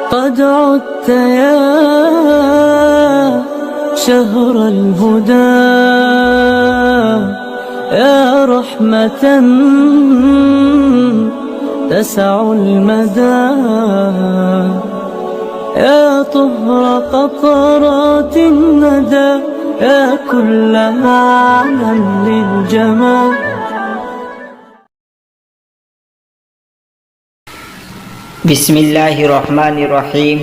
قد عدت يا شهر الهدى يا رحمة تسع المدى يا طهر قطرات الندى يا كل معنى للجمال. بسم اللہ الرحمن الرحیم۔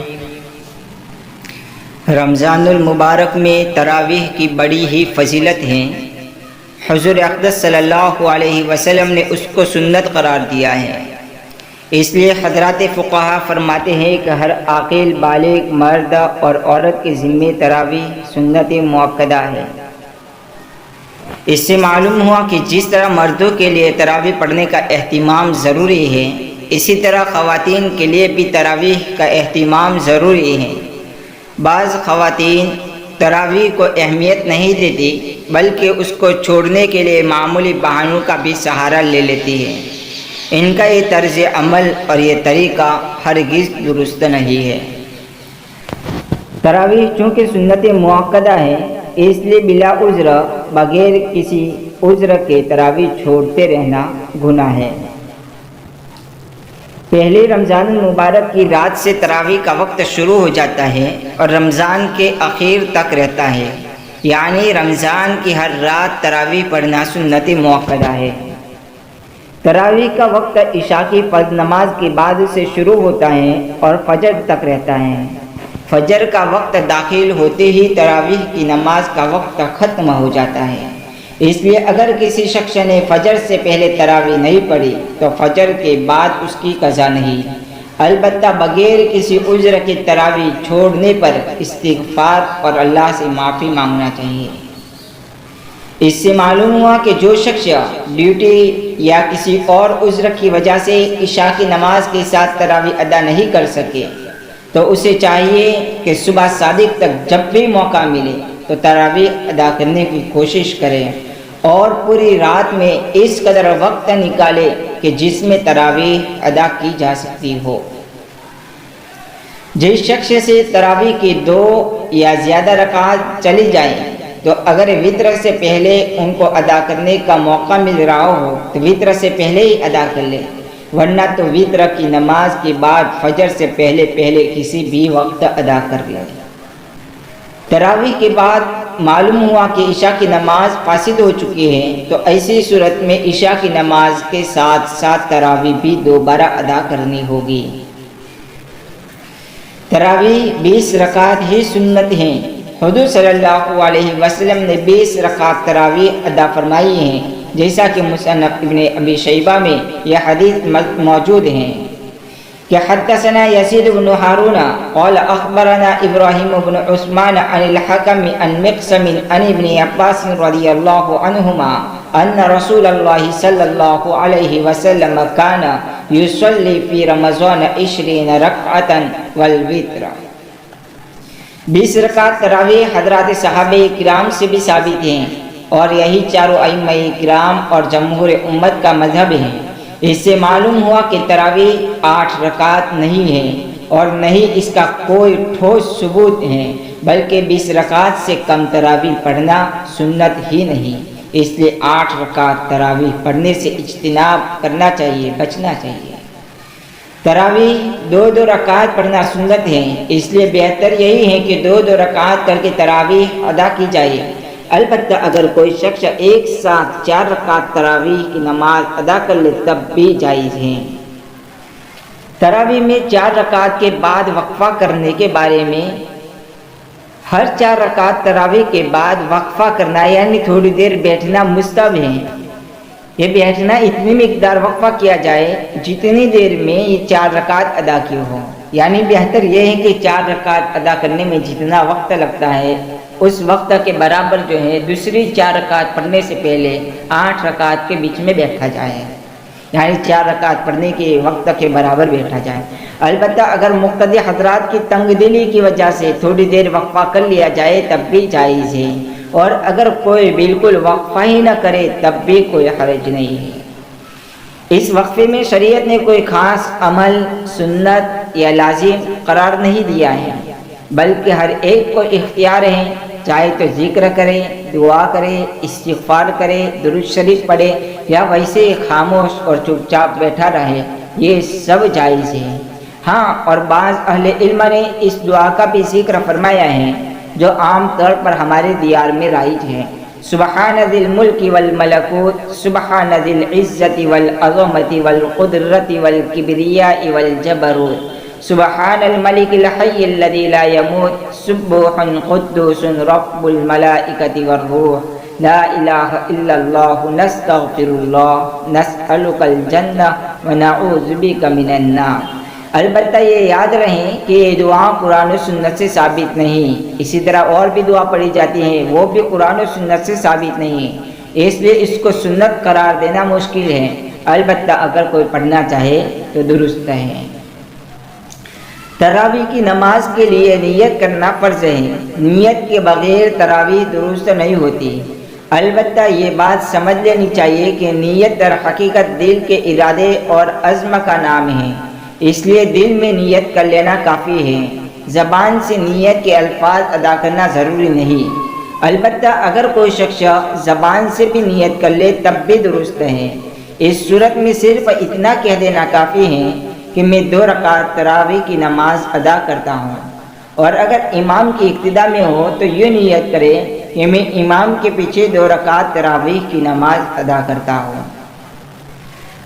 رمضان المبارک میں تراویح کی بڑی ہی فضیلت ہے۔ حضور اقدس صلی اللہ علیہ وسلم نے اس کو سنت قرار دیا ہے۔ اس لیے حضرات فقہا فرماتے ہیں کہ ہر عاقل بالغ مرد اور عورت کے ذمے تراویح سنت مؤکدہ ہے۔ اس سے معلوم ہوا کہ جس طرح مردوں کے لیے تراویح پڑھنے کا اہتمام ضروری ہے، اسی طرح خواتین کے لیے بھی تراویح کا اہتمام ضروری ہے۔ بعض خواتین تراویح کو اہمیت نہیں دیتی، بلکہ اس کو چھوڑنے کے لیے معمولی بہانوں کا بھی سہارا لے لیتی ہے۔ ان کا یہ طرز عمل اور یہ طریقہ ہرگز درست نہیں ہے۔ تراویح چونکہ سنت مؤکدہ ہے، اس لیے بلا عذر بغیر کسی عذر کے تراویح چھوڑتے رہنا گناہ ہے۔ پہلے رمضان المبارک کی رات سے تراویح کا وقت شروع ہو جاتا ہے اور رمضان کے آخر تک رہتا ہے، یعنی رمضان کی ہر رات تراویح پڑھنا سنت مؤکدہ ہے۔ تراویح کا وقت عشاء کی فرض نماز کے بعد سے شروع ہوتا ہے اور فجر تک رہتا ہے۔ فجر کا وقت داخل ہوتے ہی تراویح کی نماز کا وقت ختم ہو جاتا ہے۔ اس لیے اگر کسی شخص نے فجر سے پہلے تراویح نہیں پڑھی تو فجر کے بعد اس کی قضا نہیں، البتہ بغیر کسی عذر کے تراویح چھوڑنے پر استغفار اور اللہ سے معافی مانگنا چاہیے۔ اس سے معلوم ہوا کہ جو شخص ڈیوٹی یا کسی اور عذر کی وجہ سے عشاء کی نماز کے ساتھ تراویح ادا نہیں کر سکے تو اسے چاہیے کہ صبح صادق تک جب بھی موقع ملے تو تراویح ادا کرنے کی کوشش کرے اور پوری رات میں اس قدر وقت نکالے کہ جس میں تراویح ادا کی جا سکتی ہو۔ جس شخص سے تراویح کی 2 یا زیادہ رکعات چلی جائیں تو اگر وتر سے پہلے ان کو ادا کرنے کا موقع مل رہا ہو تو وتر سے پہلے ہی ادا کر لے، ورنہ تو وتر کی نماز کے بعد فجر سے پہلے کسی بھی وقت ادا کر لے۔ تراویح کے بعد معلوم ہوا کہ عشاء کی نماز فاسد ہو چکی ہے تو ایسی صورت میں عشاء کی نماز کے ساتھ ساتھ تراویح بھی دوبارہ ادا کرنی ہوگی۔ تراویح 20 رکعات ہی سنت ہیں۔ حضور صلی اللہ علیہ وسلم نے 20 رکعات تراویح ادا فرمائی ہیں، جیسا کہ مصنف ابن ابی شیبہ میں یہ حدیث موجود ہیں کہ حدثنا یزید بن ہارون قال اخبرنا ابراہیم بن عثمان عن الحکم عن مقسم عن ابن عباس رضی اللہ عنہما ان رسول اللہ صلی اللہ علیہ وسلم کان یصلی فی رمضان 20 رکعتا والوتر۔ 20 رکعت تراویح حضرات صحابہ کرام سے بھی ثابت ہیں اور یہی چاروں ائمہ کرام اور جمہور امت کا مذہب ہے۔ اس سے معلوم ہوا کہ تراویح 8 رکعت نہیں ہے اور نہ ہی اس کا کوئی ٹھوس ثبوت ہے، بلکہ 20 رکعت سے کم تراویح پڑھنا سنت ہی نہیں۔ اس لیے 8 رکعت تراویح پڑھنے سے اجتناب کرنا چاہیے، بچنا چاہیے۔ تراویح 2 رکعت پڑھنا سنت ہے، اس لیے بہتر یہی ہے کہ 2 رکعت کر کے تراویح ادا کی جائے۔ البتہ اگر کوئی شخص ایک ساتھ 4 رکعت تراویح کی نماز ادا کر لے تب بھی جائز ہے۔ تراویح میں 4 رکعت کے بعد وقفہ کرنے کے بارے میں، ہر 4 رکعت تراویح کے بعد وقفہ کرنا یعنی تھوڑی دیر بیٹھنا مستحب ہے۔ یہ بیٹھنا اتنی مقدار وقفہ کیا جائے جتنی دیر میں یہ 4 رکعت ادا کی ہو، یعنی بہتر یہ ہے کہ 4 رکعت ادا کرنے میں جتنا وقت لگتا ہے اس وقت کے برابر جو ہے دوسری 4 رکعت پڑھنے سے پہلے 8 رکعت کے بیچ میں بیٹھا جائے، یعنی 4 رکعت پڑھنے کے وقت کے برابر بیٹھا جائے۔ البتہ اگر مقتدی حضرات کی تنگ دلی کی وجہ سے تھوڑی دیر وقفہ کر لیا جائے تب بھی جائز ہے، اور اگر کوئی بالکل وقفہ ہی نہ کرے تب بھی کوئی حرج نہیں ہے۔ اس وقفے میں شریعت نے کوئی خاص عمل، سنت یا لازم قرار نہیں دیا ہے، بلکہ ہر ایک کو اختیار ہے، چاہے تو ذکر کرے، دعا کرے، استغفار کرے، درود شریف پڑھے، یا ویسے خاموش اور چپ چاپ بیٹھا رہے، یہ سب جائز ہے۔ ہاں، اور بعض اہل علم نے اس دعا کا بھی ذکر فرمایا ہے جو عام طور پر ہمارے دیار میں رائج ہے۔ سبحان ذی الملک والملکوت، سبحان ذی العزت والعظمت والقدرت والکبریاء والجبروت، سبحان الملک الحی الذی لا يموت، سبوح قدوس رب الملائکۃ والروح، لا الہ الا اللہ، نستغفر اللہ، نسألک الجنہ ونعوذ بک من النار۔ البتہ یہ یاد رہیں کہ یہ دعا قرآن و سنت سے ثابت نہیں، اسی طرح اور بھی دعا پڑھی جاتی ہیں، وہ بھی قرآن و سنت سے ثابت نہیں ہے، اس لیے اس کو سنت قرار دینا مشکل ہے۔ البتہ اگر کوئی پڑھنا چاہے تو درست ہے۔ تراویح کی نماز کے لیے نیت کرنا فرض ہے، نیت کے بغیر تراویح درست نہیں ہوتی۔ البتہ یہ بات سمجھ لینی چاہیے کہ نیت در حقیقت دل کے ارادے اور عزم کا نام ہے، اس لیے دل میں نیت کر لینا کافی ہے، زبان سے نیت کے الفاظ ادا کرنا ضروری نہیں۔ البتہ اگر کوئی شخص زبان سے بھی نیت کر لے تب بھی درست ہے۔ اس صورت میں صرف اتنا کہہ دینا کافی ہے کہ میں 2 رکعت تراویح کی نماز ادا کرتا ہوں، اور اگر امام کی اقتداء میں ہو تو یہ نیت کرے کہ میں امام کے پیچھے 2 رکعت تراویح کی نماز ادا کرتا ہوں۔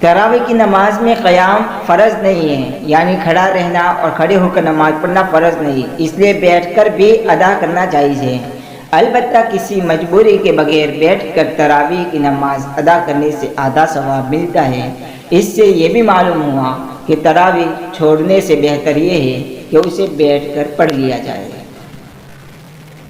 تراویح کی نماز میں قیام فرض نہیں ہے، یعنی کھڑا رہنا اور کھڑے ہو کر نماز پڑھنا فرض نہیں، اس لیے بیٹھ کر بھی ادا کرنا جائز ہے۔ البتہ کسی مجبوری کے بغیر بیٹھ کر تراویح کی نماز ادا کرنے سے آدھا ثواب ملتا ہے۔ اس سے یہ بھی معلوم ہوا کہ تراویح چھوڑنے سے بہتر یہ ہے کہ اسے بیٹھ کر پڑھ لیا جائے۔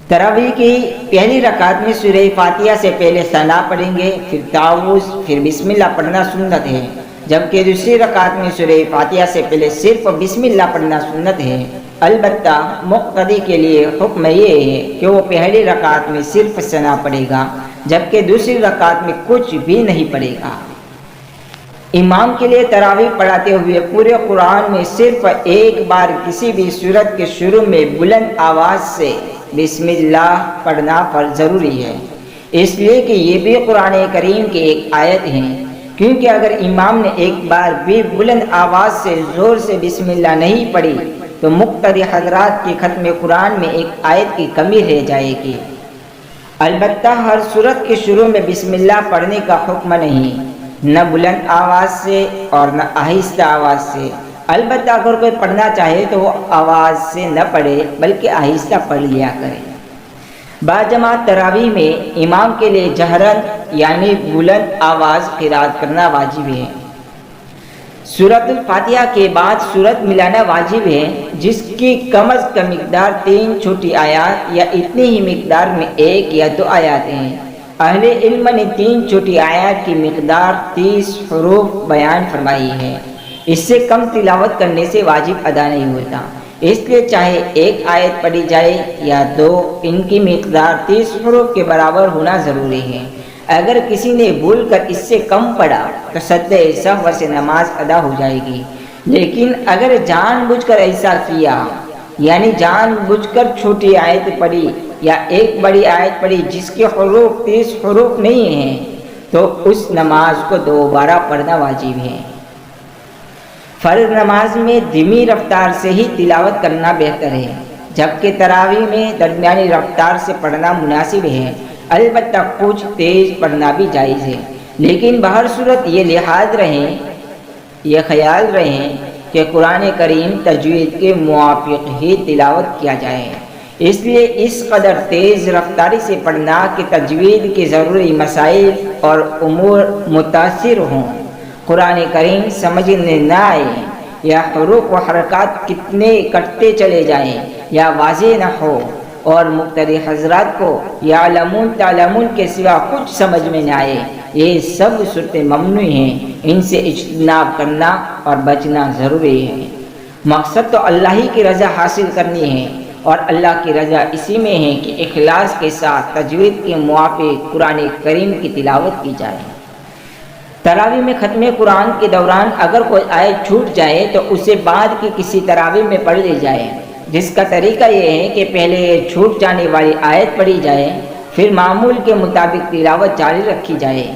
تراویح کی پہلی رکعت میں سورہ فاتحہ سے پہلے ثنا پڑھیں گے، پھر تعوذ، پھر بسم اللہ پڑھنا سنت ہے، جبکہ دوسری رکعت میں سورہ فاتحہ سے پہلے صرف بسم اللہ پڑھنا سنت ہے۔ البتہ مقتدی کے لیے حکم یہ ہے کہ وہ پہلی رکعت میں صرف ثنا پڑھے گا، جبکہ دوسری رکعت میں کچھ بھی نہیں پڑھے گا۔ امام کے لیے تراویح پڑھاتے ہوئے پورے قرآن میں صرف ایک بار کسی بھی سورت کے شروع میں بلند آواز سے بسم اللہ پڑھنا فرض ضروری ہے، اس لیے کہ یہ بھی قرآن کریم کی ایک آیت ہے، کیونکہ اگر امام نے ایک بار بھی بلند آواز سے زور سے بسم اللہ نہیں پڑھی تو مقتدی حضرات کی ختم قرآن میں ایک آیت کی کمی رہ جائے گی۔ البتہ ہر سورت کے شروع میں بسم اللہ پڑھنے کا حکم نہیں، نہ بلند آواز سے اور نہ آہستہ آواز سے۔ البتہ اگر کوئی پڑھنا چاہے تو وہ آواز سے نہ پڑھے بلکہ آہستہ پڑھ لیا کرے۔ باجماعت تراویح میں امام کے لیے جہرن یعنی بلند آواز قرات کرنا واجب ہے۔ سورۃ الفاتحہ کے بعد سورت ملانا واجب ہے، جس کی کم از کم مقدار 3 چھوٹی آیات یا اتنی ہی مقدار میں 1 یا 2 آیات ہیں۔ اہل علم نے 3 چھوٹی آیات کی مقدار 30 حروف بیان فرمائی ہے، اس سے کم تلاوت کرنے سے واجب ادا نہیں ہوتا، اس لیے چاہے 1 آیت پڑھی جائے یا 2، ان کی مقدار 30 حروف کے برابر ہونا ضروری ہے۔ اگر کسی نے بھول کر اس سے کم پڑھا تو سجدہ سہو سے نماز ادا ہو جائے گی، لیکن اگر جان بوجھ کر ایسا کیا، یعنی جان بوجھ کر چھوٹی آیت پڑھی یا ایک بڑی آیت پڑھی جس کے حروف 30 حروف نہیں ہیں، تو اس نماز کو دوبارہ پڑھنا واجب ہے۔ فرض نماز میں دھیمی رفتار سے ہی تلاوت کرنا بہتر ہے، جبکہ تراویح میں درمیانی رفتار سے پڑھنا مناسب ہے، البتہ کچھ تیز پڑھنا بھی جائز ہے، لیکن بہر صورت یہ خیال رہیں کہ قرآن کریم تجوید کے موافق ہی تلاوت کیا جائے، اس لیے اس قدر تیز رفتاری سے پڑھنا کہ تجوید کے ضروری مسائل اور امور متاثر ہوں، قرآن کریم سمجھنے نہ آئے، یا حروف و حرکات کتنے کٹتے چلے جائیں یا واضح نہ ہو، اور مقتدی حضرات کو یعلمون تعلمون کے سوا کچھ سمجھ میں نہ آئے، یہ سب صورتیں ممنوع ہیں، ان سے اجتناب کرنا اور بچنا ضروری ہے۔ مقصد تو اللہ ہی کی رضا حاصل کرنی ہے، اور اللہ کی رضا اسی میں ہے کہ اخلاص کے ساتھ تجوید کے موافق قرآن کریم کی تلاوت کی جائے۔ تراویح میں ختم قرآن کے دوران اگر کوئی آیت چھوٹ جائے تو اسے بعد کی کسی تراویح میں پڑھ لی جائے، جس کا طریقہ یہ ہے کہ پہلے چھوٹ جانے والی آیت پڑھی جائے، پھر معمول کے مطابق تلاوت جاری رکھی جائے۔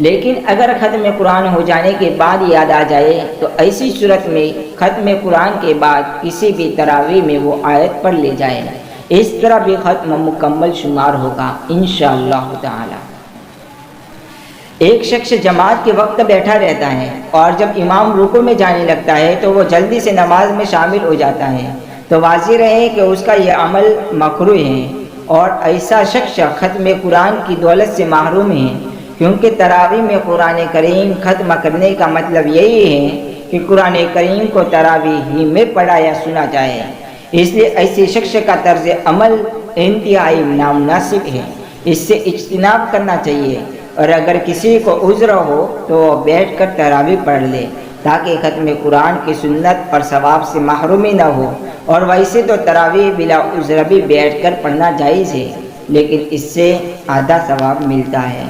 لیکن اگر ختم قرآن ہو جانے کے بعد یاد آ جائے تو ایسی صورت میں ختم قرآن کے بعد کسی بھی تراویح میں وہ آیت پڑھ لی جائے، اس طرح بھی ختم مکمل شمار ہوگا انشاءاللہ تعالی۔ ایک شخص جماعت کے وقت بیٹھا رہتا ہے اور جب امام رکوع میں جانے لگتا ہے تو وہ جلدی سے نماز میں شامل ہو جاتا ہے، تو واضح رہے کہ اس کا یہ عمل مکروہ ہے اور ایسا شخص ختم قرآن کی دولت سے محروم ہے، کیونکہ تراویح میں قرآن کریم ختم کرنے کا مطلب یہی ہے کہ قرآن کریم کو تراویح ہی میں پڑھا یا سنا جائے۔ اس لیے ایسے شخص کا طرز عمل انتہائی نامناسب ہے، اس سے اجتناب کرنا چاہیے، اور اگر کسی کو عذر ہو تو وہ بیٹھ کر تراویح پڑھ لے تاکہ ختم قرآن کی سنت اور ثواب سے محرومی نہ ہو۔ اور ویسے تو تراویح بلا عذر بھی بیٹھ کر پڑھنا جائز ہے، لیکن اس سے آدھا ثواب ملتا ہے۔